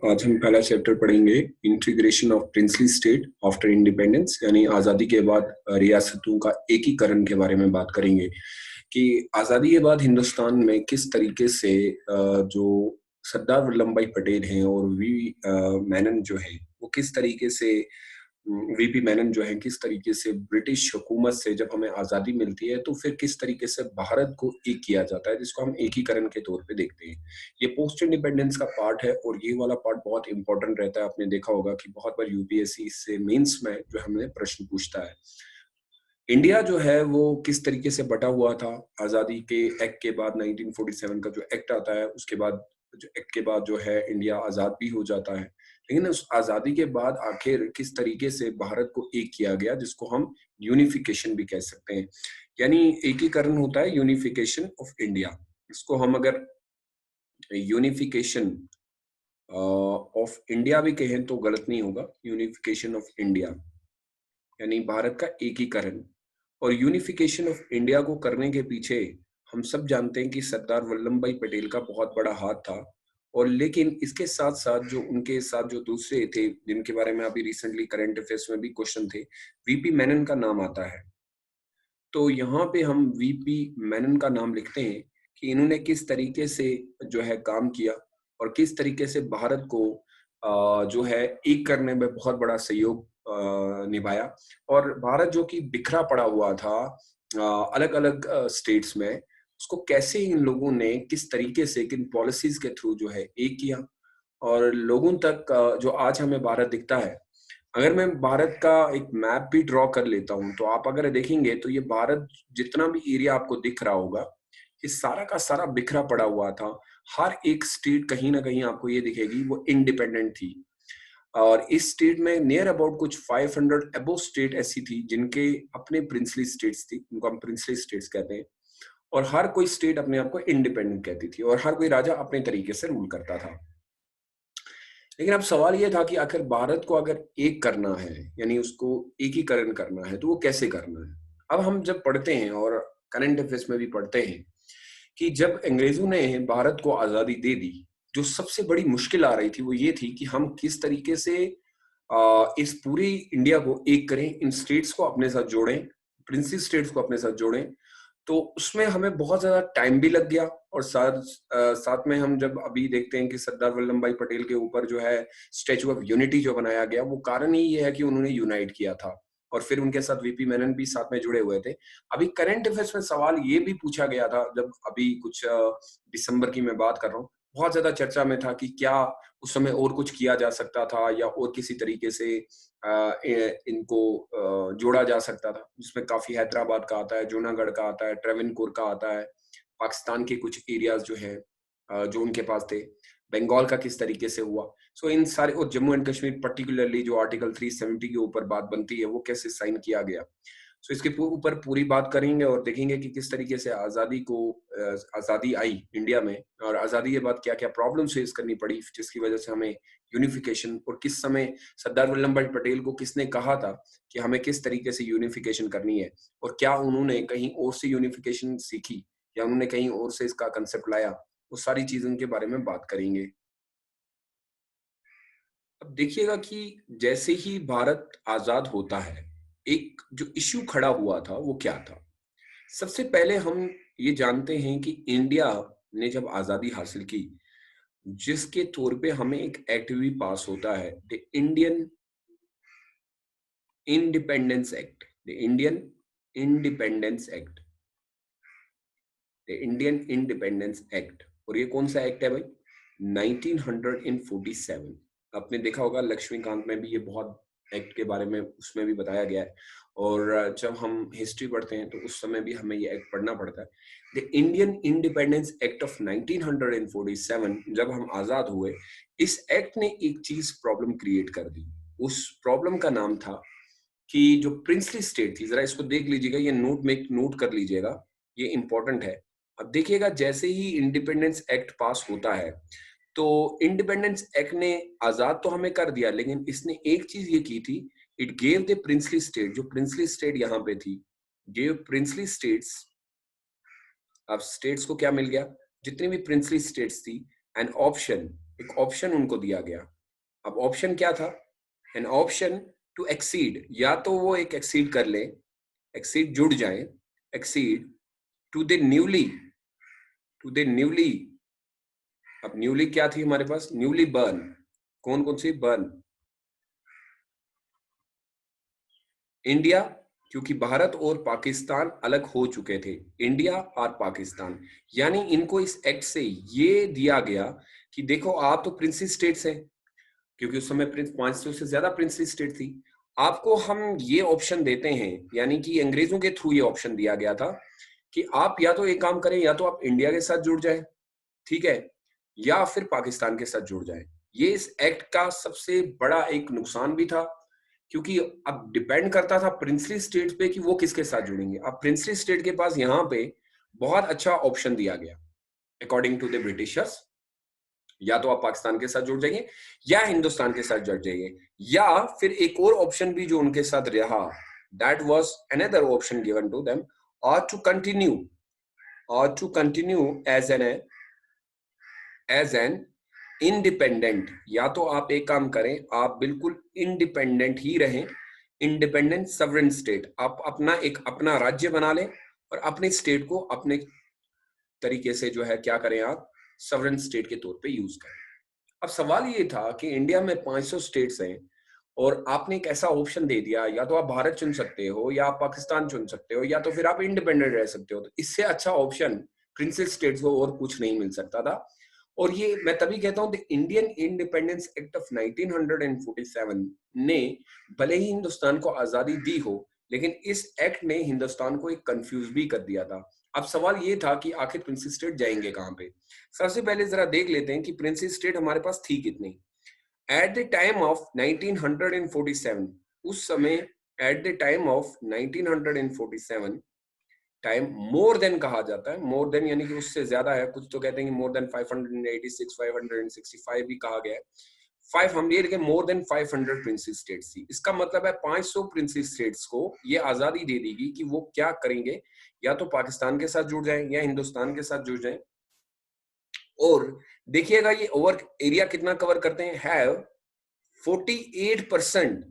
आज हम पहला चैप्टर पढ़ेंगे integration of princely state after independence, यानी आज़ादी के बाद रियासतों का एकीकरण के बारे में बात करेंगे कि आज़ादी के बाद हिंदुस्तान में किस तरीके से जो सरदार वल्लभ भाई पटेल हैं और मेनन जो है वो किस तरीके से वीपी मेनन जो है किस तरीके से ब्रिटिश हुकूमत से जब हमें आज़ादी मिलती है तो फिर किस तरीके से भारत को एक किया जाता है, जिसको हम एकीकरण के तौर पे देखते हैं। ये पोस्ट इंडिपेंडेंस का पार्ट है और ये वाला पार्ट बहुत इंपॉर्टेंट रहता है। आपने देखा होगा कि बहुत बार यूपीएससी इससे मेंस में जो हमने प्रश्न पूछता है। इंडिया जो है वो किस तरीके से बटा हुआ था आज़ादी के एक्ट के बाद। 1947 का जो एक्ट आता है उसके बाद जो एक्ट के बाद जो है इंडिया आज़ाद भी हो जाता है, लेकिन उस आज़ादी के बाद आखिर किस तरीके से भारत को एक किया गया, जिसको हम यूनिफिकेशन भी कह सकते हैं, यानी एकीकरण होता है, यूनिफिकेशन ऑफ इंडिया। इसको हम अगर यूनिफिकेशन ऑफ इंडिया भी कहें तो गलत नहीं होगा। यूनिफिकेशन ऑफ इंडिया यानी भारत का एकीकरण। और यूनिफिकेशन ऑफ इंडिया को करने के पीछे हम सब जानते हैं कि सरदार वल्लभ भाई पटेल का बहुत बड़ा हाथ था। और लेकिन इसके साथ साथ जो उनके साथ जो दूसरे थे जिनके बारे में अभी रिसेंटली करंट अफेयर्स में भी क्वेश्चन थे, वीपी मेनन का नाम आता है। तो यहाँ पे हम वीपी मेनन का नाम लिखते हैं कि इन्होंने किस तरीके से जो है काम किया और किस तरीके से भारत को जो है एक करने में बहुत बड़ा सहयोग निभाया। और भारत जो कि बिखरा पड़ा हुआ था अलग अलग स्टेट्स में, उसको कैसे इन लोगों ने किस तरीके से किन पॉलिसीज के थ्रू जो है एक किया और लोगों तक जो आज हमें भारत दिखता है। अगर मैं भारत का एक मैप भी ड्रॉ कर लेता हूँ तो आप अगर देखेंगे तो ये भारत जितना भी एरिया आपको दिख रहा होगा, ये सारा का सारा बिखरा पड़ा हुआ था। हर एक स्टेट कहीं ना कहीं आपको ये दिखेगी वो इंडिपेंडेंट थी। और इस स्टेट में नियर अबाउट कुछ 500 अबो स्टेट ऐसी थी जिनके अपने प्रिंसली स्टेट्स थी, उनको हम प्रिंसली स्टेट्स कहते हैं। और हर कोई स्टेट अपने आप को इंडिपेंडेंट कहती थी और हर कोई राजा अपने तरीके से रूल करता था। लेकिन अब सवाल ये था कि आखिर भारत को अगर एक करना है, यानी उसको एकीकरण करना है, तो वो कैसे करना है। अब हम जब पढ़ते हैं और करंट अफेयर्स में भी पढ़ते हैं कि जब अंग्रेजों ने भारत को आजादी दे दी, जो सबसे बड़ी मुश्किल आ रही थी वो ये थी कि हम किस तरीके से इस पूरी इंडिया को एक करें, इन स्टेट्स को अपने साथ जोड़ें, प्रिंसी स्टेट्स को अपने साथ जोड़ें। तो उसमें हमें बहुत ज्यादा टाइम भी लग गया और साथ में हम जब अभी देखते हैं कि सरदार वल्लभ भाई पटेल के ऊपर जो है स्टैचू ऑफ यूनिटी जो बनाया गया, वो कारण ही ये है कि उन्होंने यूनाइट किया था और फिर उनके साथ वीपी मेनन भी साथ में जुड़े हुए थे। अभी करंट अफेयर्स में सवाल ये भी पूछा गया था, जब अभी कुछ दिसंबर की मैं बात कर रहा हूँ, बहुत ज्यादा चर्चा में था कि क्या उस समय और कुछ किया जा सकता था या और किसी तरीके से इनको जोड़ा जा सकता था। जिसमें काफी हैदराबाद का आता है, जूनागढ़ का आता है, ट्रेवनकोर का आता है, पाकिस्तान के कुछ एरियाज जो है जो उनके पास थे, बंगाल का किस तरीके से हुआ। सो इन सारे, और जम्मू एंड कश्मीर पर्टिकुलरली जो आर्टिकल 370 के ऊपर बात बनती है वो कैसे साइन किया गया। सो इसके ऊपर पूरी बात करेंगे और देखेंगे कि किस तरीके से आजादी आई इंडिया में और आजादी के बाद क्या क्या प्रॉब्लम फेस करनी पड़ी जिसकी वजह से हमें यूनिफिकेशन, और किस समय सरदार वल्लभ भाई पटेल को किसने कहा था कि हमें किस तरीके से यूनिफिकेशन करनी है और क्या उन्होंने कहीं और से यूनिफिकेशन सीखी या उन्होंने कहीं और से इसका कंसेप्ट लाया। वो सारी चीजों के बारे में बात करेंगे। अब देखिएगा कि जैसे ही भारत आजाद होता है, एक जो इश्यू खड़ा हुआ था वो क्या था। सबसे पहले हम ये जानते हैं कि इंडिया ने जब आजादी हासिल की, जिसके तौर पे हमें एक एक्ट भी पास होता है, the Indian independence act, the Indian independence act, the Indian independence act. और ये कौन सा एक्ट है भाई? 1947। आपने देखा होगा लक्ष्मीकांत में भी ये बहुत एक्ट के बारे में उसमें भी बताया गया है। और जब हम हिस्ट्री पढ़ते हैं तो उस समय भी हमें ये एक्ट पढ़ना पड़ता है। The Indian independence act of 1947, जब हम आजाद हुए, इस एक्ट ने एक चीज प्रॉब्लम क्रिएट कर दी। उस प्रॉब्लम का नाम था कि जो प्रिंसली स्टेट थी, जरा इसको देख लीजिएगा, ये नोट कर लीजिएगा, ये इंपॉर्टेंट है। अब देखिएगा जैसे ही इंडिपेंडेंस एक्ट पास होता है तो इंडिपेंडेंस एक्ट ने आजाद तो हमें कर दिया, लेकिन इसने एक चीज ये की थी, it gave the princely state, जो प्रिंसली स्टेट यहाँ पे थी, गेव प्रिंसली स्टेट्स। अब स्टेट्स को क्या मिल गया? जितनी भी प्रिंसली स्टेट्स थी, एन ऑप्शन एक ऑप्शन उनको दिया गया। अब ऑप्शन क्या था? एन ऑप्शन टू एक्सीड, या तो वो एक एक्सीड कर ले, एक्सीड जुड़ जाए, accede to the newly, to the newly. अब न्यूली क्या थी हमारे पास? न्यूली बर्न, कौन कौन सी? बर्न इंडिया, क्योंकि भारत और पाकिस्तान अलग हो चुके थे, इंडिया और पाकिस्तान। यानी इनको इस एक्ट से ये दिया गया कि देखो आप तो प्रिंसली स्टेट्स हैं, क्योंकि उस समय 500 से ज्यादा प्रिंसली स्टेट थी, आपको हम ये ऑप्शन देते हैं, यानी कि अंग्रेजों के थ्रू ये ऑप्शन दिया गया था कि आप या तो एक काम करें, या तो आप इंडिया के साथ जुड़ जाए, ठीक है, या फिर पाकिस्तान के साथ जुड़ जाए। ये इस एक्ट का सबसे बड़ा एक नुकसान भी था, क्योंकि अब डिपेंड करता था प्रिंसली स्टेट पे कि वो किसके साथ जुड़ेंगे। अब प्रिंसली स्टेट के पास यहाँ पे बहुत अच्छा ऑप्शन दिया गया अकॉर्डिंग टू द ब्रिटिशर्स, या तो आप पाकिस्तान के साथ जुड़ जाइए या हिंदुस्तान के साथ जुड़ जाइए, या फिर एक और ऑप्शन भी जो उनके साथ रहा, that was another option given to them, और टू कंटिन्यू, और to continue as an independent. या तो आप एक काम करें, आप बिल्कुल इंडिपेंडेंट ही रहें, इंडिपेंडेंट सवरेन स्टेट, आप अपना एक अपना राज्य बना लें और अपने स्टेट को अपने तरीके से जो है क्या करें, आप सवरेन स्टेट के तौर पे यूज करें। अब सवाल ये था कि इंडिया में 500 स्टेट्स हैं और आपने एक ऐसा ऑप्शन दे दिया, या तो आप भारत चुन सकते हो, या आप पाकिस्तान चुन सकते हो, या तो फिर आप इंडिपेंडेंट रह सकते हो। तो इससे अच्छा ऑप्शन प्रिंसेस स्टेट्स को और कुछ नहीं मिल सकता था। और ये मैं तभी कहता हूं, the Indian independence act of 1947 ने भले ही हिंदुस्तान को आजादी दी हो, लेकिन इस एक्ट ने हिंदुस्तान को एक कंफ्यूज भी कर दिया था। अब सवाल ये था कि आखिर प्रिंसेस स्टेट जाएंगे कहां पे। सबसे पहले जरा देख लेते हैं कि प्रिंसेस स्टेट हमारे पास थी कितनी। एट द टाइम ऑफ 1947, उस समय at the time of 1947, time more than कहा जाता है, मोर देन यानी कि उससे ज्यादा है, कुछ तो कहते हैं कि मोर देन 586, 565 भी कहा गया है। 5 हम ये लिखे, मोर देन 500 प्रिंसेस स्टेट्स थी। इसका मतलब है 500 प्रिंसेस स्टेट्स को ये आजादी दे देगी कि वो क्या करेंगे, या तो पाकिस्तान के साथ जुड़ जाएं या हिंदुस्तान के साथ जुड़ जाएं। और देखिएगा ये ओवर एरिया कितना कवर करते हैं, हैव 48%,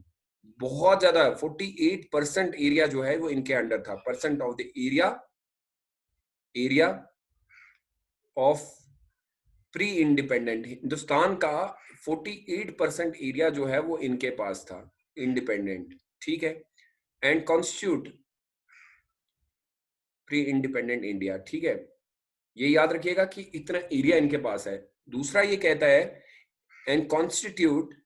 बहुत ज्यादा, 48% एरिया जो है वो इनके अंडर था। Percent of the area, area of pre independent Hindustan का 48% एरिया जो है वो इनके पास था, इंडिपेंडेंट, ठीक है। And constitute pre independent India, ठीक है, ये याद रखिएगा कि इतना एरिया इनके पास है। दूसरा ये कहता है and constituted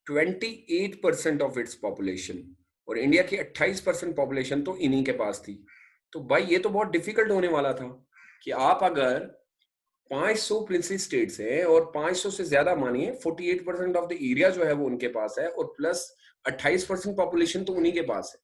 28% of its population, और इंडिया की 28% पॉपुलेशन तो इन्हीं के पास थी। तो भाई ये तो बहुत डिफिकल्ट होने वाला था कि आप अगर 500 प्रिंसली स्टेट्स हैं और 500 से ज्यादा मानिए 48% ऑफ द एरिया जो है वो उनके पास है, और प्लस 28% पॉपुलेशन तो उन्हीं के पास है।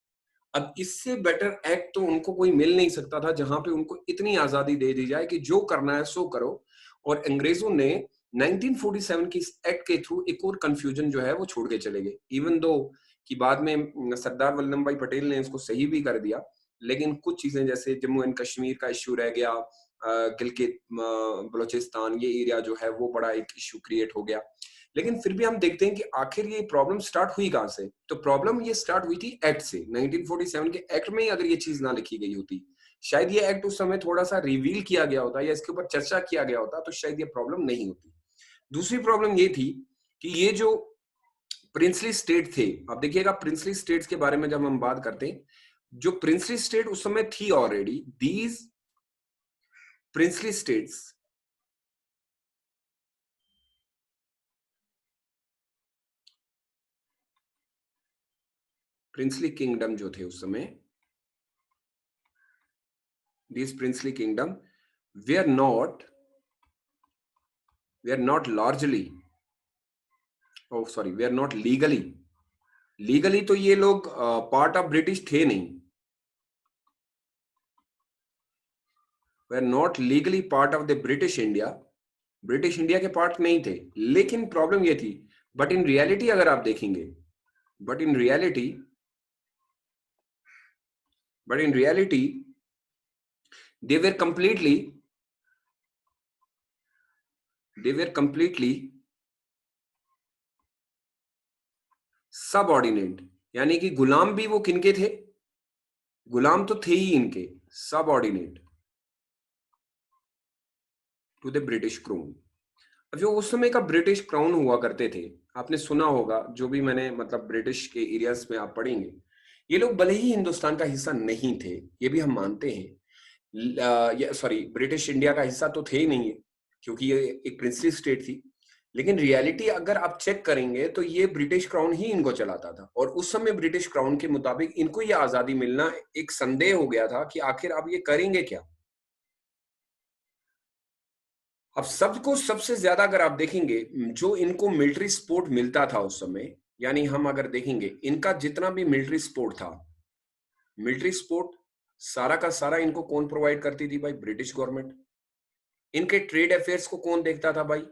अब इससे बेटर एक्ट तो उनको कोई मिल नहीं सकता था, जहां पे उनको इतनी आजादी दे दी जाए कि जो करना है सो करो। और अंग्रेजों ने 1947 की इस एक्ट के थ्रू एक और कंफ्यूजन जो है वो छोड़ के चले गए, इवन दो कि बाद में सरदार वल्लभ भाई पटेल ने इसको सही भी कर दिया। लेकिन कुछ चीजें जैसे जम्मू एंड कश्मीर का इश्यू रह गया, गिलगित बलोचिस्तान ये एरिया जो है वो बड़ा एक इश्यू क्रिएट हो गया। लेकिन फिर भी हम देखते हैं कि आखिर ये प्रॉब्लम स्टार्ट हुई कहां से। तो प्रॉब्लम ये स्टार्ट हुई थी एक्ट से। 1947 के एक्ट में ही अगर ये चीज ना लिखी गई होती, शायद ये एक्ट उस समय थोड़ा सा रिवील किया गया होता या इसके ऊपर चर्चा किया गया होता, तो शायद ये प्रॉब्लम नहीं होती। दूसरी प्रॉब्लम ये थी कि ये जो प्रिंसली स्टेट थे, अब देखिएगा प्रिंसली स्टेट्स के बारे में जब हम बात करते हैं, जो प्रिंसली स्टेट उस समय थी already, these princely states, princely kingdom जो थे उस समय, these princely kingdom were not largely, oh sorry, were not legally तो ये लोग पार्ट ऑफ ब्रिटिश थे नहीं, were not legally part of the British India के पार्ट नहीं थे। लेकिन प्रॉब्लम ये थी, बट इन रियलिटी अगर आप देखेंगे, but in reality they were completely they were completely subordinate, यानी कि गुलाम भी वो किनके थे? गुलाम तो थे ही इनके, subordinate to the British crown. अब जो उस समय का ब्रिटिश क्राउन हुआ करते थे, आपने सुना होगा, जो भी मैंने मतलब ब्रिटिश के एरियाज में आप पढ़ेंगे, ये लोग भले ही हिंदुस्तान का हिस्सा नहीं थे, ये भी हम मानते हैं, सॉरी ब्रिटिश इंडिया का हिस्सा तो थे ही नहीं है, क्योंकि ये एक प्रिंसली स्टेट थी, लेकिन रियलिटी अगर आप चेक करेंगे तो ये ब्रिटिश क्राउन ही इनको चलाता था। और उस समय ब्रिटिश क्राउन के मुताबिक इनको ये आजादी मिलना एक संदेह हो गया था कि आखिर आप ये करेंगे क्या। अब सबको सबसे ज्यादा अगर आप देखेंगे, जो इनको मिलिट्री सपोर्ट मिलता था उस समय, यानी हम अगर देखेंगे इनका जितना भी मिलिट्री सपोर्ट था, मिलिट्री सपोर्ट सारा का सारा इनको कौन प्रोवाइड करती थी भाई? British government. इनके ट्रेड अफेयर्स को कौन देखता था भाई?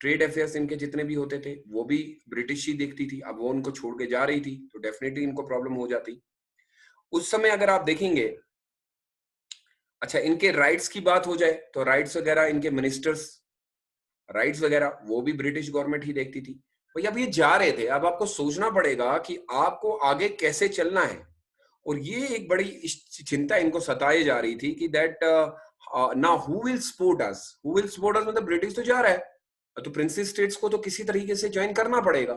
ट्रेड अफेयर्स इनके जितने भी होते थे वो भी ब्रिटिश ही देखती थी। अब वो उनको छोड़ के जा रही थी तो डेफिनेटली इनको प्रॉब्लम हो जाती उस समय। अगर आप देखेंगे, अच्छा इनके राइट्स की बात हो जाए तो राइट्स वगैरह, इनके मिनिस्टर्स राइट्स वगैरह वो भी ब्रिटिश गवर्नमेंट ही देखती थी भाई। अब ये जा रहे थे, अब आपको सोचना पड़ेगा कि आपको आगे कैसे चलना है। और ये एक बड़ी चिंता इनको सताई जा रही थी कि दैट ना who will support us, who will support us, मतलब ब्रिटिश तो जा रहा है तो प्रिंसेस स्टेट्स को तो किसी तरीके से ज्वाइन करना पड़ेगा।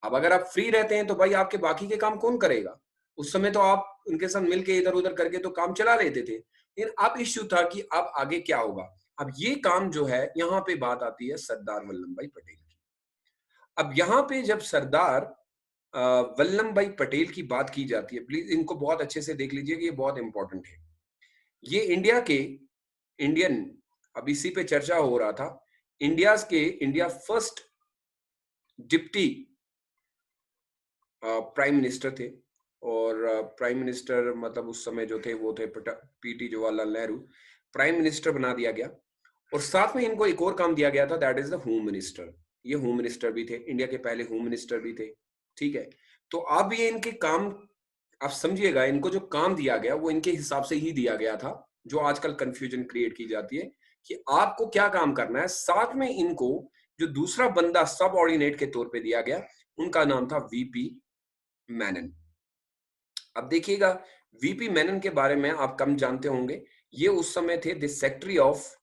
अब अगर आप फ्री रहते हैं तो भाई आपके बाकी के काम कौन करेगा? उस समय तो आप उनके साथ मिलके इधर उधर करके तो काम चला लेते थे, लेकिन अब इश्यू था कि अब आगे क्या होगा। अब ये काम जो है, यहाँ पे बात आती है सरदार वल्लभ भाई पटेल की। अब यहाँ पे जब सरदार वल्लभ भाई पटेल की बात की जाती है, प्लीज इनको बहुत अच्छे से देख लीजिए कि ये बहुत इंपॉर्टेंट है। ये इंडिया के इंडियन, अब इसी पे चर्चा हो रहा था, India first deputy prime minister थे। और प्राइम मिनिस्टर मतलब उस समय जो थे वो थे PT Jawaharlal Nehru, prime minister बना दिया गया। और साथ में इनको एक और काम दिया गया था, that is the home minister. ये होम मिनिस्टर भी थे, इंडिया के पहले होम मिनिस्टर भी थे। ठीक है, तो अब ये इनके काम, आप समझिएगा, इनको जो काम दिया गया वो इनके हिसाब से ही दिया गया था। जो आजकल कंफ्यूजन क्रिएट की जाती है कि आपको क्या काम करना है, साथ में इनको जो दूसरा बंदा सब ऑर्डिनेट के तौर पे दिया गया, उनका नाम था वीपी मैनन। अब देखिएगा, वीपी मैनन के बारे में आप कम जानते होंगे। ये उस समय थे the secretary of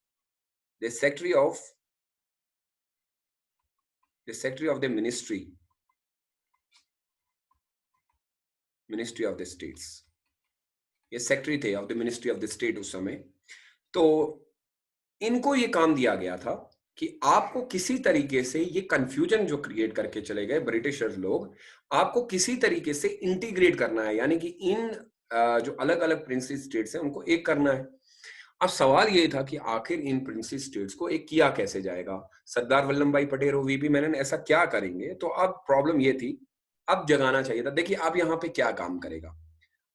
the ministry of the states. ये सेक्रेटरी थे of the ministry of the state उस समय। तो इनको ये काम दिया गया था कि आपको किसी तरीके से ये कंफ्यूजन जो क्रिएट करके चले गए ब्रिटिशर्स लोग, आपको किसी तरीके से इंटीग्रेट करना है, यानी कि इन जो अलग अलग प्रिंसली स्टेट्स हैं उनको एक करना है। अब सवाल ये था कि आखिर इन प्रिंसली स्टेट्स को एक किया कैसे जाएगा? सरदार वल्लभ भाई पटेल और वीपी मेनन ऐसा क्या करेंगे? तो अब प्रॉब्लम ये थी, अब जगाना चाहिए था। देखिए अब यहाँ पे क्या काम करेगा।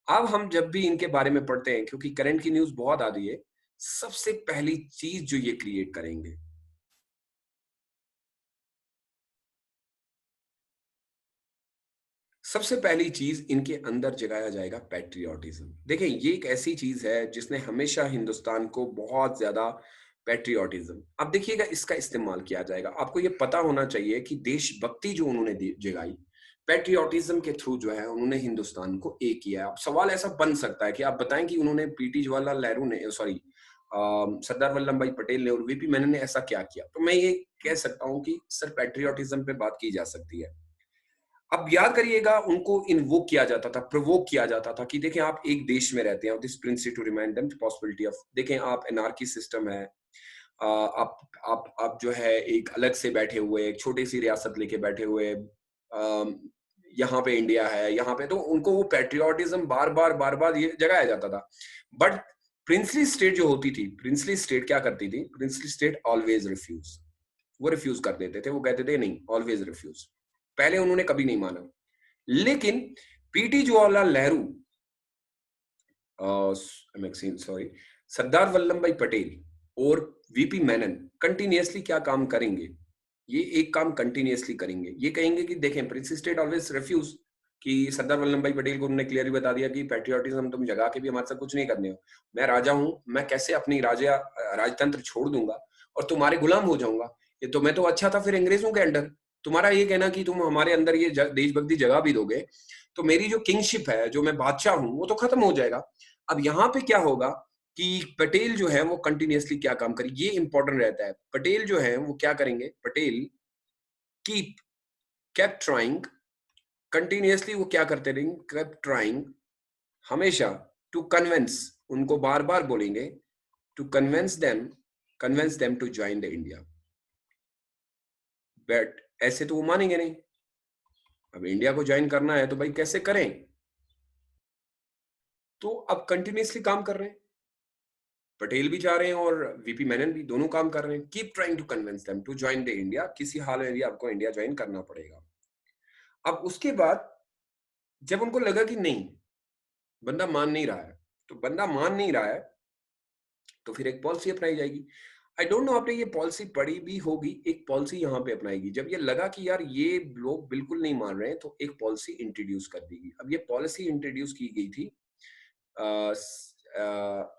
अब हम जब भी इनके बारे में पढ़ते हैं, क्योंकि करंट की न्यूज बहुत आ रही है, सबसे पहली चीज जो ये क्रिएट करेंगे, सबसे पहली चीज इनके अंदर जगाया जाएगा पैट्रियोटिज्म। देखिए ये एक ऐसी चीज है जिसने हमेशा हिंदुस्तान को बहुत ज्यादा, पैट्रियोटिज्म, अब देखिएगा इसका इस्तेमाल किया जाएगा। आपको ये पता होना चाहिए कि देशभक्ति जो उन्होंने जगाई, पैट्रियोटिज्म के थ्रू जो है उन्होंने हिंदुस्तान को एक किया है। अब सवाल ऐसा बन सकता है कि आप बताएं कि उन्होंने पीटी जवाहरलाल नेहरू ने, सॉरी सरदार वल्लभ भाई पटेल ने और वीपी मेनन ने ऐसा क्या किया? तो मैं ये कह सकता हूं कि सर पैट्रियोटिज्म पे बात की जा सकती है। अब याद करिएगा, उनको इन्वोक किया जाता था, प्रोवोक किया जाता था कि देखें आप एक देश में रहते हैं, this prince to remind them possibility of, देखें आप एनार्की सिस्टम है, आप जो है एक अलग से बैठे हुए, एक छोटी सी रियासत लेके बैठे हुए, यहाँ पे इंडिया है, यहाँ पे, तो उनको वो पैट्रियोटिज्म बार बार ये जगाया जाता था। बट प्रिंसली स्टेट जो होती थी, प्रिंसली स्टेट क्या करती थी? प्रिंसली स्टेट ऑलवेज रिफ्यूज, वो रिफ्यूज कर देते थे, वो कहते थे नहीं, ऑलवेज रिफ्यूज। पहले उन्होंने कभी नहीं माना। लेकिन पीटी जवाहरलाल नेहरू, सॉरी सरदार वल्लभ भाई पटेल और वीपी मेनन कंटिन्यूअसली क्या काम करेंगे? ये एक काम कंटिन्यूअसली करेंगे, ये कहेंगे कि देखें प्रिंस स्टेट ऑलवेज रिफ्यूज, कि सरदार वल्लभ भाई पटेल को उन्होंने क्लियरली बता दिया कि पैट्रियोटिज्म तुम जगा के भी हमारे साथ कुछ नहीं करने हो। मैं राजा हूं, मैं कैसे अपनी राजतंत्र छोड़ दूंगा और तुम्हारे गुलाम हो जाऊंगा, ये तो मैं तो अच्छा था फिर अंग्रेजों के अंडर। तुम्हारा ये कहना कि तुम हमारे अंदर ये देशभक्ति जगह भी दोगे तो मेरी जो किंगशिप है, जो मैं बादशाह हूं, वो तो खत्म हो जाएगा। अब यहाँ पे क्या होगा कि पटेल जो है वो कंटिन्यूअसली क्या काम करे, ये इंपॉर्टेंट रहता है। पटेल जो है वो क्या करेंगे, Patel keep kept trying, continuously वो क्या करते रहेंगे, केप ट्राइंग, हमेशा, टू कन्विंस, उनको बार बार बोलेंगे, to convince them to join the India. But ऐसे तो वो मानेंगे नहीं। अब इंडिया को ज्वाइन करना है तो भाई कैसे करें, तो अब कंटिन्यूअसली काम कर रहे हैं, पटेल भी चाह रहे हैं और वीपी मेनन भी, दोनों काम कर रहे हैं। Keep trying to convince them to join the India, किसी हाल में भी आपको इंडिया ज्वाइन करना पड़ेगा। अब उसके बाद जब उनको लगा कि नहीं, बंदा मान नहीं रहा है, तो बंदा मान नहीं रहा है तो फिर एक पॉलिसी अपनाई जाएगी। आई डोंट नो आपने ये पॉलिसी पढ़ी भी होगी, एक पॉलिसी यहाँ पे अपनाएगी। जब ये लगा कि यार ये लोग बिल्कुल नहीं मान रहे हैं तो एक पॉलिसी इंट्रोड्यूस कर देगी। अब ये पॉलिसी इंट्रोड्यूस की गई थी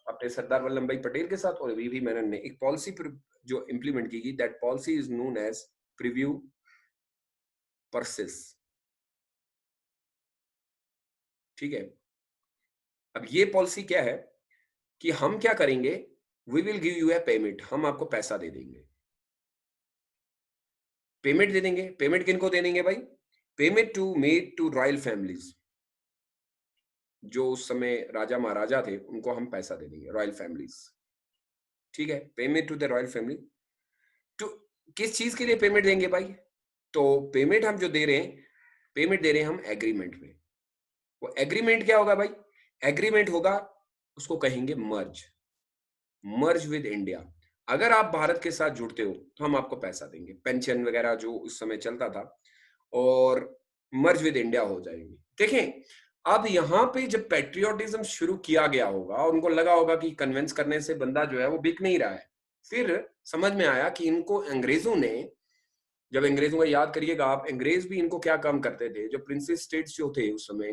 अपने सरदार वल्लभ भाई पटेल के साथ, और वीवी मेनन ने एक पॉलिसी जो इंप्लीमेंट की गई, that policy is known as preview परसिस। ठीक है, अब ये पॉलिसी क्या है कि हम क्या करेंगे, we will give you a payment, हम आपको पैसा दे देंगे। पेमेंट दे देंगे, पेमेंट किनको दे देंगे भाई, payment to made to royal families, जो उस समय राजा महाराजा थे उनको हम पैसा दे देंगे, रॉयल फैमिलीज। ठीक है, payment to the royal family. तो किस चीज के लिए पेमेंट देंगे भाई, तो पेमेंट हम जो दे रहे हैं, पेमेंट दे रहे हैं हम एग्रीमेंट में। वो एग्रीमेंट क्या होगा भाई, एग्रीमेंट होगा, उसको कहेंगे मर्ज, मर्ज विद इंडिया। अगर आप भारत के साथ जुड़ते हो तो हम आपको पैसा देंगे, पेंशन वगैरह जो उस समय चलता था, और मर्ज विद इंडिया हो जाएंगे। देखें, अब यहाँ पे जब पेट्रियोटिज्म शुरू किया गया होगा और उनको लगा होगा कि कन्विंस करने से बंदा जो है वो बिक नहीं रहा है, फिर समझ में आया कि इनको अंग्रेजों ने, जब अंग्रेजों का याद करिएगा आप, अंग्रेज भी इनको क्या काम करते थे, जो प्रिंसेस स्टेट्स जो थे उस समय,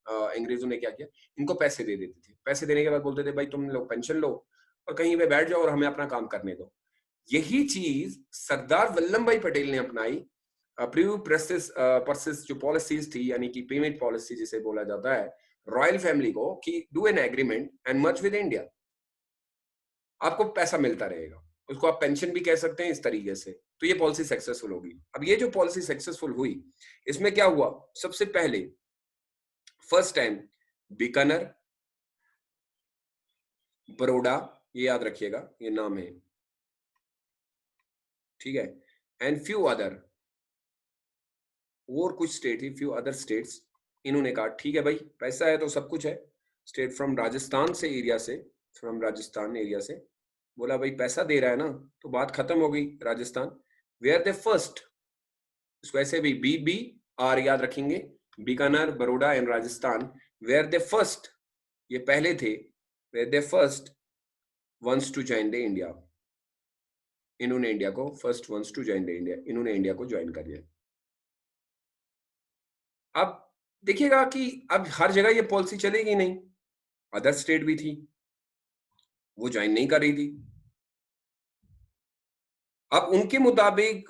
अंग्रेजों ने क्या किया, इनको पैसे दे देते थे। पैसे देने के बाद बोलते थे भाई तुम लोग पेंशन लो और कहीं पे बैठ जाओ और हमें अपना काम करने दो। यही चीज सरदार वल्लभ भाई पटेल ने अपनाई। प्रीव्यू परसिस जो पॉलिसीज थी, यानी कि पेमेंट पॉलिसी जिसे बोला जाता है, रॉयल फैमिली को, कि do an agreement and merge with India, आपको पैसा मिलता रहेगा, उसको आप पेंशन भी कह सकते हैं इस तरीके से। तो ये पॉलिसी सक्सेसफुल होगी। अब ये जो पॉलिसी सक्सेसफुल हुई, इसमें क्या हुआ, सबसे पहले फर्स्ट टाइम बीकानेर, बड़ौदा, ये याद रखिएगा, ये नाम है, ठीक है, एंड फ्यू अदर, और कुछ स्टेट थी, फ्यू अदर स्टेट्स, इन्होंने कहा ठीक है भाई पैसा है तो सब कुछ है। स्टेट फ्रॉम राजस्थान से एरिया से, फ्रॉम राजस्थान एरिया से बोला भाई पैसा दे रहा है ना, तो बात खत्म हो गई। राजस्थान, वेयर दे फर्स्ट, इसको ऐसे भी बी बी आर याद रखेंगे, Bikaner, Baroda and Rajasthan, where they first, ये पहले थे, where they first ones to join the India, इन्होंने इंडिया को first ones to join the India, इन्होंने इंडिया को ज्वाइन कर लिया। अब देखिएगा कि अब हर जगह ये पॉलिसी चलेगी नहीं, अदर स्टेट भी थी, वो ज्वाइन नहीं कर रही थी। अब उनके मुताबिक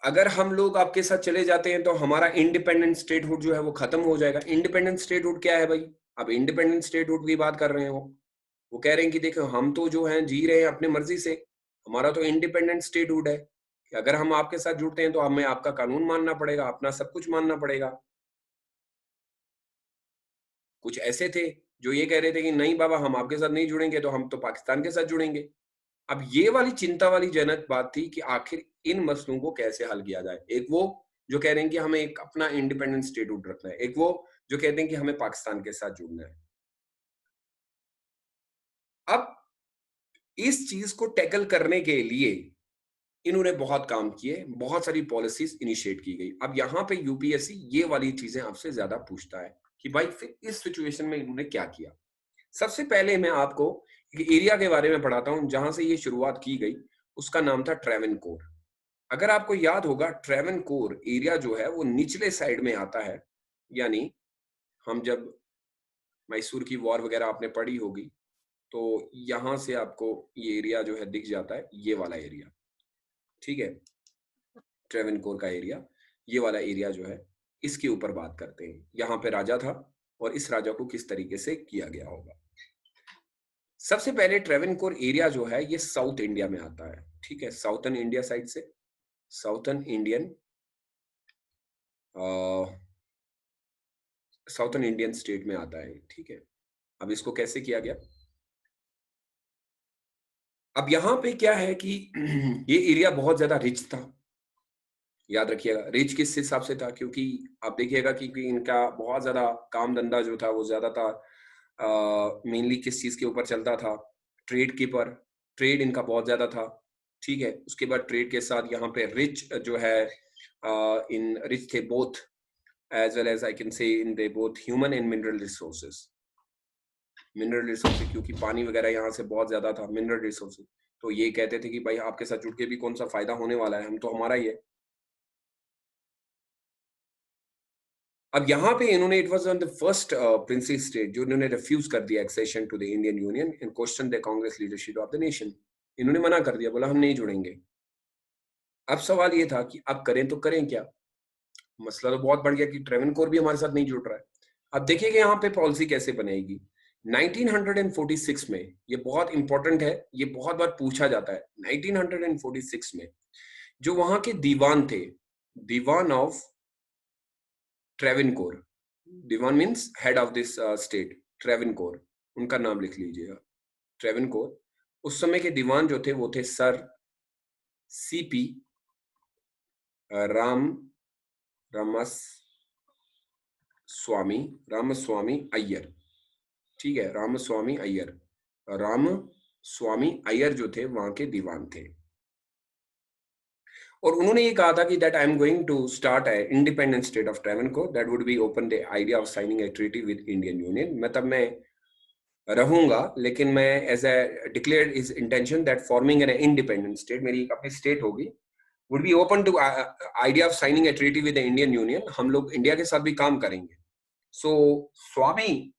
अगर हम लोग आपके साथ चले जाते हैं तो हमारा इंडिपेंडेंट स्टेटहुड जो है वो खत्म हो जाएगा। इंडिपेंडेंट स्टेटहुड क्या है भाई, अब इंडिपेंडेंट स्टेटहुड की बात कर रहे हैं वो कह रहे हैं कि देखो हम तो जो है जी रहे हैं अपने मर्जी से, हमारा तो इंडिपेंडेंट स्टेटहुड है कि अगर हम आपके साथ जुड़ते हैं तो हमें आपका कानून मानना पड़ेगा, अपना सब कुछ मानना पड़ेगा। कुछ ऐसे थे जो ये कह रहे थे कि नहीं बाबा हम आपके साथ नहीं जुड़ेंगे, तो हम तो पाकिस्तान के साथ जुड़ेंगे। अब ये वाली चिंता वाली जनक बात थी कि आखिर इन मसलों को कैसे हल किया जाए। एक वो जो कह रहे हैं कि हमें एक अपना इंडिपेंडेंट स्टेटहुड रखना है, एक वो जो कहते हैं कि हमें पाकिस्तान के साथ जुड़ना है। अब इस चीज को टैकल करने के लिए इन्होंने बहुत काम किए, बहुत सारी पॉलिसीज इनिशिएट की गई। अब यहाँ पे यूपीएससी ये वाली चीजें आपसे ज्यादा पूछता है कि भाई फिर इस सिचुएशन में इन्होंने क्या किया। सबसे पहले मैं आपको एक एरिया के बारे में पढ़ाता हूं जहां से ये शुरुआत की गई, उसका नाम था ट्रेवेनकोर। अगर आपको याद होगा, ट्रेवेनकोर एरिया जो है वो निचले साइड में आता है, यानी हम जब मैसूर की वॉर वगैरह आपने पढ़ी होगी तो यहां से आपको ये एरिया जो है दिख जाता है, ये वाला एरिया, ठीक है। ट्रेवेनकोर का एरिया, ये वाला एरिया जो है, इसके ऊपर बात करते हैं। यहाँ पे राजा था और इस राजा को किस तरीके से किया गया होगा। सबसे पहले ट्रेवेनकोर एरिया जो है ये साउथ इंडिया में आता है, ठीक है, साउथर्न इंडिया साइड से, southern Indian southern Indian state में आता है, ठीक है। अब इसको कैसे किया गया, अब यहाँ पे क्या है कि ये एरिया बहुत ज्यादा रिच था, याद रखिएगा रिच किस हिसाब से था, क्योंकि आप देखिएगा कि इनका बहुत ज्यादा काम धंधा जो था वो ज्यादा था, मेनली किस चीज के ऊपर चलता था, ट्रेड के पर, ट्रेड इनका बहुत ज्यादा था, ठीक है। उसके बाद ट्रेड के साथ यहाँ पे रिच जो है, इन रिच थे both as well as I can say in they both human and mineral resources, mineral resources, क्योंकि पानी वगैरह यहाँ से बहुत ज्यादा था, मिनरल रिसोर्सेज। तो ये कहते थे कि भाई आपके साथ जुड़ के भी कौन सा फायदा होने वाला है, हम तो हमारा ही है। अब यहाँ पे इन्होंने it was on the first princely state जो इन्होंने रिफ्यूज कर दिया accession to the Indian union and question the Congress leadership of the nation. इन्होंने मना कर दिया, बोला हम नहीं जुड़ेंगे। अब सवाल ये था कि अब करें तो करें क्या, मसला तो बहुत बढ़ गया कि ट्रेवनकोर भी हमारे साथ नहीं जुड़ रहा है। अब देखिए कि यहाँ पे पॉलिसी कैसे बनेगी। 1946 में, ये बहुत इंपॉर्टेंट है, ये बहुत बार पूछा जाता है, 1946 में जो वहां के दीवान थे, दीवान ऑफ ट्रेवनकोर, दीवान means head of this state, Travancore, उनका नाम लिख लीजिएगा, ट्रेवनकोर। उस समय के दीवान जो थे वो थे सर सीपी रामस्वामी अय्यर, ठीक है, रामस्वामी अय्यर, रामस्वामी अय्यर जो थे वहां के दीवान थे। और उन्होंने ये कहा था कि that I am going to start a independent state of Travancore that would be open the idea of signing a treaty with Indian union. मतलब मैं रहूंगा, लेकिन मैं as a declared his intention that forming an independent state, मेरी अपनी state होगी, would be open to idea of signing a treaty with the Indian union, हम लोग इंडिया के साथ भी काम करेंगे। सो स्वामी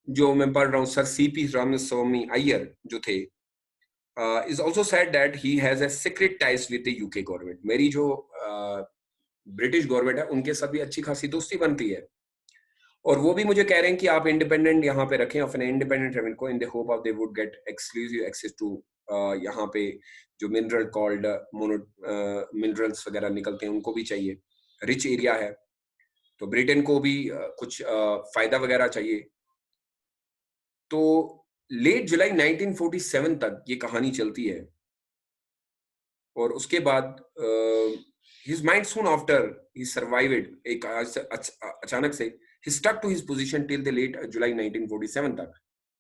जो मैं पढ़ रहा हूँ, सर सीपी रामस्वामी अय्यर जो थे, is also said that he has a secret ties with the UK government. मेरी जो ब्रिटिश गवर्नमेंट है उनके साथ भी अच्छी खासी दोस्ती बनती है, और वो भी मुझे कह रहे हैं कि आप इंडिपेंडेंट यहाँ पे रखें अपने इंडिपेंडेंट रेवेन्यू को, in the hope of they would get exclusive access to यहाँ पे जो मिनरल कॉल्ड मोनो मिनरल्स वगैरह निकलते हैं उनको भी चाहिए, रिच एरिया है, तो ब्रिटेन को भी कुछ फायदा वगैरह चाहिए। तो लेट जुलाई 1947 तक ये कहानी चलती है, और उसके बाद his mind soon after he survived, एक अचानक से he stuck to his position till the late जुलाई 1947 तक,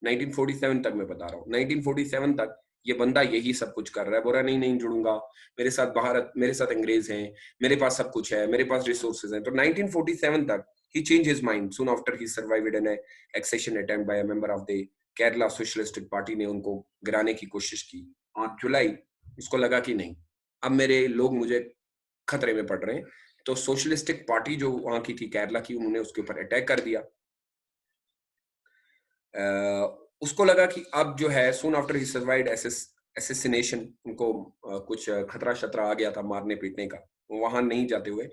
1947 तक मैं बता रहा हूँ, 1947 तक ये बंदा यही सब कुछ कर रहा है, बोला नहीं नहीं जुड़ूंगा, मेरे साथ भारत, मेरे साथ अंग्रेज हैं, मेरे पास सब कुछ है, मेरे पास रिसोर्सेज हैं। तो 1947 तक he changed his mind soon after he survived an accession attempt by a member of the Kerala socialistic party ने उनको गिराने की कोशिश की, और जुलाई उसको लगा कि नहीं, अब मेरे लोग मुझे खतरे में पड़ रहे हैं, तो सोशलिस्टिक पार्टी जो वहां की थी केरला की, उन्होंने उसके ऊपर अटैक कर दिया। उसको लगा कि अब जो है soon after he survived assassination, उनको कुछ खतरा शतरा आ गया था मारने पीटने का, वहां नहीं जाते हुए।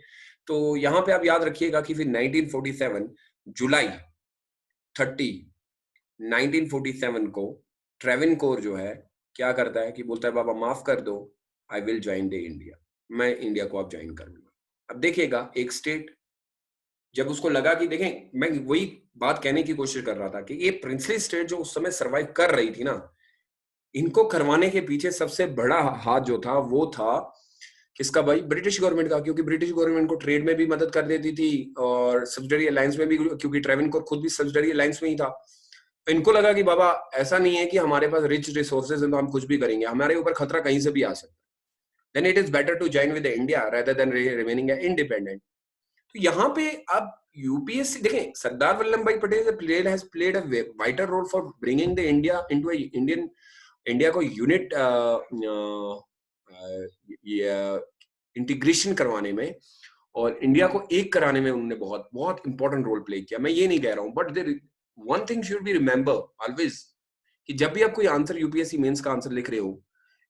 तो यहाँ पे आप याद रखिएगा कि फिर 1947 जुलाई 30 1947 को ट्रेवनकोर जो है क्या करता है कि बोलता है बाबा माफ कर दो, I will join the India, मैं इंडिया को अब ज्वाइन कर लूंगा। अब देखिएगा एक स्टेट, जब उसको लगा कि देखें, मैं वही बात कहने की कोशिश कर रहा था कि ये प्रिंसली स्टेट जो उस समय सरवाइव कर रही थी ना, इनको करवाने के पीछे सबसे बड़ा हाथ जो था वो था किसका भाई, ब्रिटिश गवर्नमेंट का, क्योंकि ब्रिटिश गवर्नमेंट को ट्रेड में भी मदद कर देती थी और सब्सिडरी अलायंस में भी, क्योंकि ट्रेवनकोर खुद भी सब्सिडरी अलायंस में ही था। तो इनको लगा कि बाबा ऐसा नहीं है कि हमारे पास रिच रिसोर्सेज हैं तो हम कुछ भी करेंगे, हमारे ऊपर खतरा कहीं से भी आ सकता है, then it is better to join with India rather than remaining independent. तो यहाँ पे अब यूपीएससी देखें, Sardar Vallabhbhai Patel has played a vital role for bringing the India into India को यूनिट इंटीग्रेशन करवाने में और इंडिया को एक कराने में उन्होंने बहुत बहुत इंपॉर्टेंट रोल प्ले किया। मैं ये नहीं कह रहा हूँ, but there one thing should be remember always कि जब भी आप कोई आंसर यूपीएससी मेंस का आंसर लिख रहे हो,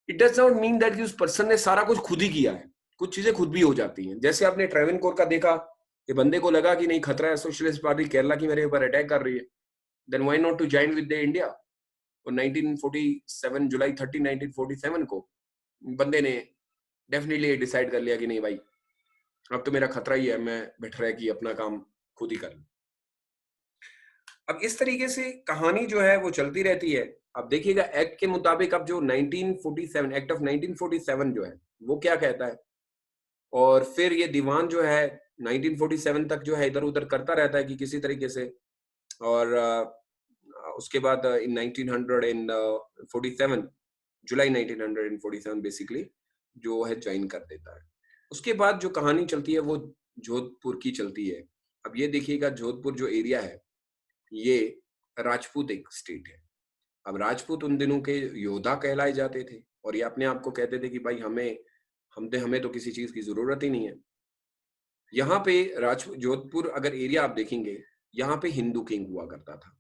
it does not mean that कि उस पर्सन ने सारा कुछ खुद ही किया है। कुछ चीजें खुद भी हो जाती हैं। जैसे आपने ट्रेवेनकोर का देखा, ये बंदे को लगा कि नहीं खतरा है, सोशलिस्ट पार्टी केरला की मेरे ऊपर अटैक कर रही है, then why not to join with the India. और 1947 जुलाई 30 1947 को बंदे ने डेफिनेटली डिसाइड कर लिया कि नहीं भाई, अब तो मेरा खतरा ही है, मैं बेटर है कि अपना काम खुद ही कर लूं। अब इस तरीके से कहानी जो है वो चलती रहती है। अब देखिएगा एक्ट के मुताबिक अब जो 1947 एक्ट ऑफ 1947 जो है वो क्या कहता है, और फिर ये दीवान जो है 1947 तक जो है इधर उधर करता रहता है कि किसी तरीके से। और उसके बाद इन 1947 जुलाई 1947 बेसिकली जो है ज्वाइन कर देता है। उसके बाद जो कहानी चलती है वो जोधपुर की चलती है। अब ये देखिएगा जोधपुर जो एरिया है ये राजपूत एक स्टेट है। अब राजपूत उन दिनों के योद्धा कहलाए जाते थे और ये अपने आप को कहते थे कि भाई हमें तो किसी चीज की जरूरत ही नहीं है। यहाँ पे जोधपुर अगर एरिया आप देखेंगे, यहाँ पे हिंदू किंग हुआ करता था।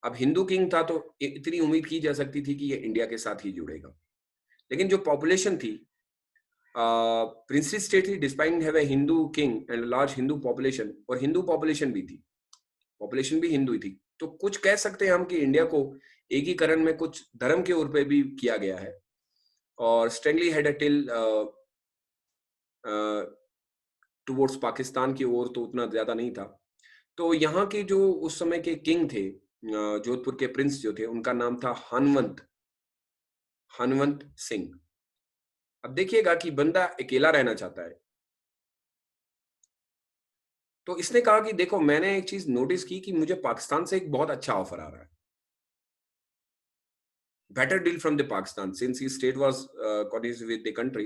अब हिंदू किंग था तो इतनी उम्मीद की जा सकती थी कि ये इंडिया के साथ ही जुड़ेगा। लेकिन जो पॉपुलेशन थी, प्रिंसली स्टेट थी, despite have a Hindu king and large Hindu population, और हिंदू पॉपुलेशन भी थी, पॉपुलेशन भी हिंदू ही थी। तो कुछ कह सकते हैं हम कि इंडिया को एकीकरण में कुछ धर्म के ओर पे भी किया गया है। और स्ट्रेंगली हेड टिल टुवर्ड्स पाकिस्तान की ओर तो उतना ज्यादा नहीं था। तो यहाँ के जो उस समय के किंग थे, जोधपुर के प्रिंस जो थे, उनका नाम था हनवंत सिंह। अब देखिएगा कि बंदा अकेला रहना चाहता है, तो इसने कहा कि देखो मैंने एक चीज नोटिस की कि मुझे पाकिस्तान से एक बहुत अच्छा ऑफर आ रहा है, better deal from the Pakistan since he state was continuous with the country.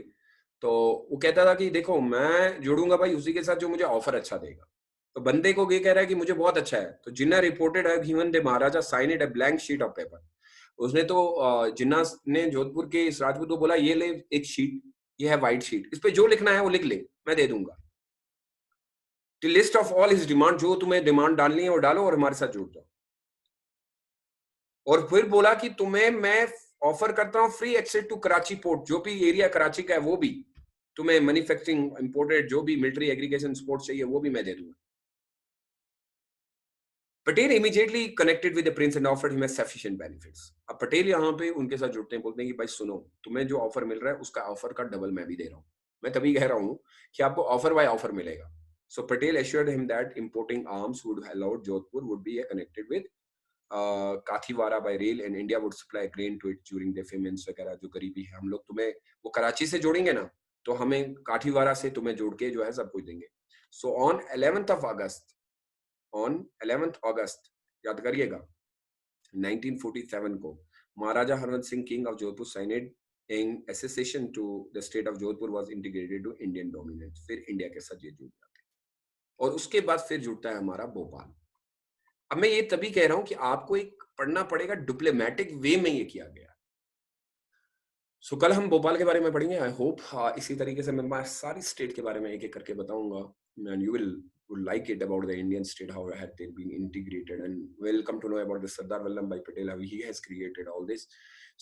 तो वो कहता था कि देखो मैं जोड़ूंगा भाई उसी के साथ जो मुझे ऑफर अच्छा देगा। तो बंदे को ये कह रहा है कि मुझे बहुत अच्छा है। तो जिन्ना रिपोर्टेड है given the maharaja sign it a blank sheet of paper. उसने तो जिन्ना ने जोधपुर के इस राजपूत को बोला ये ले एक शीट, ये है व्हाइट शीट, इस पे जो लिखना है वो लिख ले, मैं दे दूंगा। The list of all his demand, जो तुम्हें डिमांड डालनी है वो डालो और हमारे साथ जुड़ जाओ। और फिर बोला कि तुम्हें मैं ऑफर करता हूं free access to Karachi port, जो भी एरिया कराची का है वो भी, तुम्हें मैन्युफैक्चरिंग इंपोर्टेड जो भी मिलिट्री एग्रीगेशन स्पोर्ट्स चाहिए वो भी मैं दे दूंगा। Patel immediately connected with the Prince and offered him sufficient benefits. अब पटेल यहाँ पे उनके साथ जुड़ते हैं, बोलते हैं कि भाई सुनो, तुम्हें जो ऑफर मिल रहा है उसका ऑफर का डबल मैं भी दे रहा हूँ। मैं तभी कह रहा हूँ कि आपको ऑफर बाय ऑफर मिलेगा। सो Patel assured him that importing arms would allow Jodhpur would be connected with Kathiawar by rail and India would supply grain to it during the famines वगैरह जो गरीबी है। हम लोग तुम्हें वो कराची से जोड़ेंगे ना, तो हमें काठीवारा से तुम्हें जोड़ के जो है सब कुछ देंगे। सो ऑन 11th अगस्त याद करिएगा 1947 को Maharaja Harwant Singh king of Jodhpur signed in association to the state of Jodhpur was integrated to Indian dominance. फिर इंडिया के साथ ये जुड़ जाते हैं और उसके बाद फिर जुड़ता है हमारा भोपाल। अब मैं ये तभी कह रहा हूं कि आपको एक पढ़ना पड़ेगा, डिप्लोमेटिक वे में ये किया गया। सो कल हम भोपाल के बारे में पढ़ेंगे। आई होप इसी तरीके से मैं सारी स्टेट के बारे में एक एक करके बताऊंगा and you will like it about the Indian state, how had they been integrated, and we'll come to know about the Sardar Vallabhbhai Patel, how he has created all this.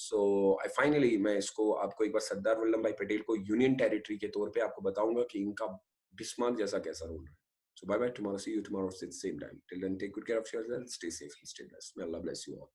So I finally मैं इसको आपको एक बार सरदार Vallabhbhai Patel को union territory के तौर पे आपको बताऊंगा कि इनका बिस्मार्क जैसा कैसा रोल है। So bye bye, tomorrow see you tomorrow at the same time. Till then take good care of yourself, stay safe and stay blessed. May Allah bless you all.